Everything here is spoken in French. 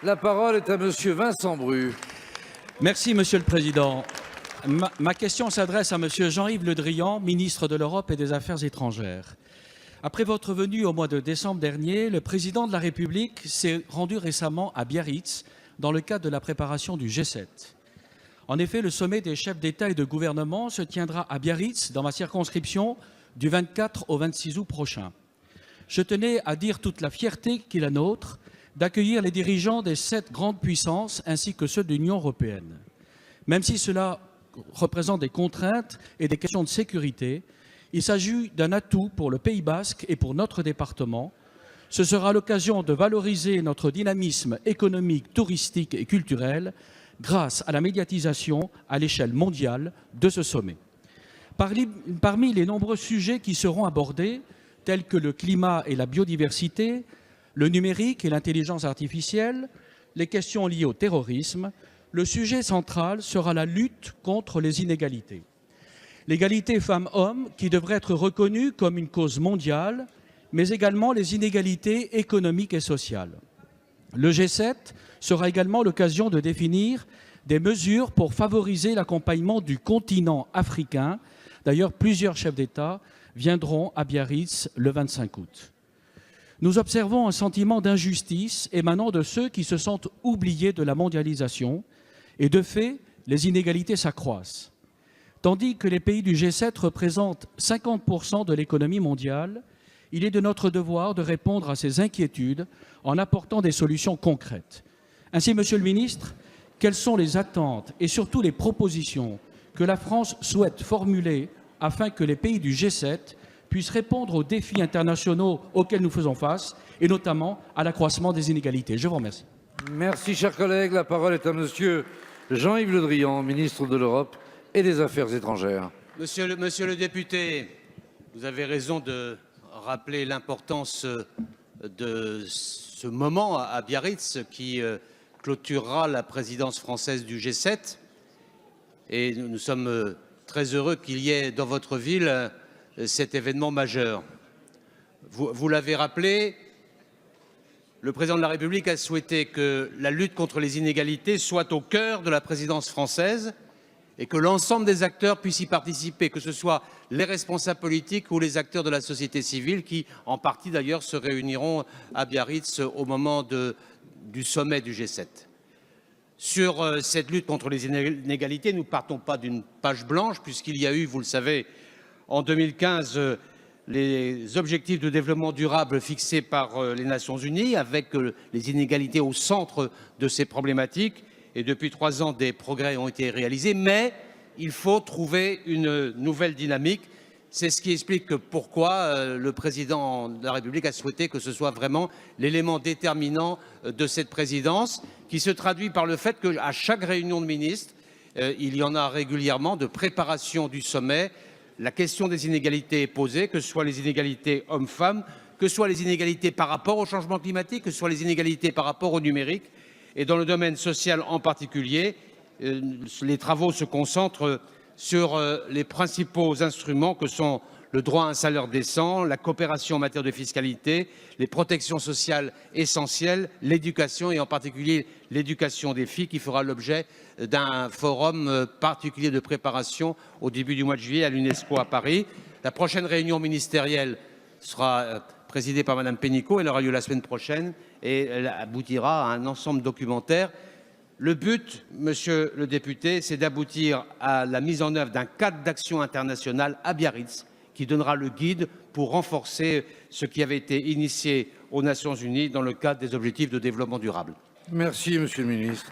La parole est à Monsieur Vincent Bru. Merci, Monsieur le Président. Ma question s'adresse à Monsieur Jean-Yves Le Drian, ministre de l'Europe et des Affaires étrangères. Après votre venue au mois de décembre dernier, le Président de la République s'est rendu récemment à Biarritz dans le cadre de la préparation du G7. En effet, le sommet des chefs d'État et de gouvernement se tiendra à Biarritz, dans ma circonscription, du 24 au 26 août prochain. Je tenais à dire toute la fierté qui est la nôtre d'accueillir les dirigeants des 7 grandes puissances ainsi que ceux de l'Union européenne. Même si cela représente des contraintes et des questions de sécurité, il s'agit d'un atout pour le Pays basque et pour notre département. Ce sera l'occasion de valoriser notre dynamisme économique, touristique et culturel grâce à la médiatisation à l'échelle mondiale de ce sommet. Parmi les nombreux sujets qui seront abordés, tels que le climat et la biodiversité, le numérique et l'intelligence artificielle, les questions liées au terrorisme, le sujet central sera la lutte contre les inégalités. L'égalité femmes-hommes qui devrait être reconnue comme une cause mondiale, mais également les inégalités économiques et sociales. Le G7 sera également l'occasion de définir des mesures pour favoriser l'accompagnement du continent africain. D'ailleurs, plusieurs chefs d'État viendront à Biarritz le 25 août. Nous observons un sentiment d'injustice émanant de ceux qui se sentent oubliés de la mondialisation et de fait, les inégalités s'accroissent. Tandis que les pays du G7 représentent 50% de l'économie mondiale, il est de notre devoir de répondre à ces inquiétudes en apportant des solutions concrètes. Ainsi, Monsieur le Ministre, quelles sont les attentes et surtout les propositions que la France souhaite formuler afin que les pays du G7 puissent répondre aux défis internationaux auxquels nous faisons face, et notamment à l'accroissement des inégalités. Je vous remercie. Merci, chers collègues. La parole est à Monsieur Jean-Yves Le Drian, ministre de l'Europe et des Affaires étrangères. Monsieur le député, vous avez raison de rappeler l'importance de ce moment à Biarritz qui clôturera la présidence française du G7. Et nous sommes très heureux qu'il y ait dans votre ville cet événement majeur. Vous l'avez rappelé, le président de la République a souhaité que la lutte contre les inégalités soit au cœur de la présidence française et que l'ensemble des acteurs puissent y participer, que ce soit les responsables politiques ou les acteurs de la société civile qui, en partie d'ailleurs, se réuniront à Biarritz au moment du sommet du G7. Sur cette lutte contre les inégalités, nous ne partons pas d'une page blanche puisqu'il y a eu, vous le savez, en 2015, les objectifs de développement durable fixés par les Nations Unies, avec les inégalités au centre de ces problématiques. Et depuis 3 ans, des progrès ont été réalisés, mais il faut trouver une nouvelle dynamique. C'est ce qui explique pourquoi le président de la République a souhaité que ce soit vraiment l'élément déterminant de cette présidence, qui se traduit par le fait qu'à chaque réunion de ministres, il y en a régulièrement de préparation du sommet. La question des inégalités est posée, que ce soit les inégalités hommes-femmes, que ce soit les inégalités par rapport au changement climatique, que ce soit les inégalités par rapport au numérique. Et dans le domaine social en particulier, les travaux se concentrent sur les principaux instruments que sont le droit à un salaire décent, la coopération en matière de fiscalité, les protections sociales essentielles, l'éducation et en particulier l'éducation des filles qui fera l'objet d'un forum particulier de préparation au début du mois de juillet à l'UNESCO à Paris. La prochaine réunion ministérielle sera présidée par Madame Pénicaud, elle aura lieu la semaine prochaine et elle aboutira à un ensemble documentaire. Le but, Monsieur le député, c'est d'aboutir à la mise en œuvre d'un cadre d'action international à Biarritz qui donnera le guide pour renforcer ce qui avait été initié aux Nations Unies dans le cadre des objectifs de développement durable. Merci, Monsieur le Ministre.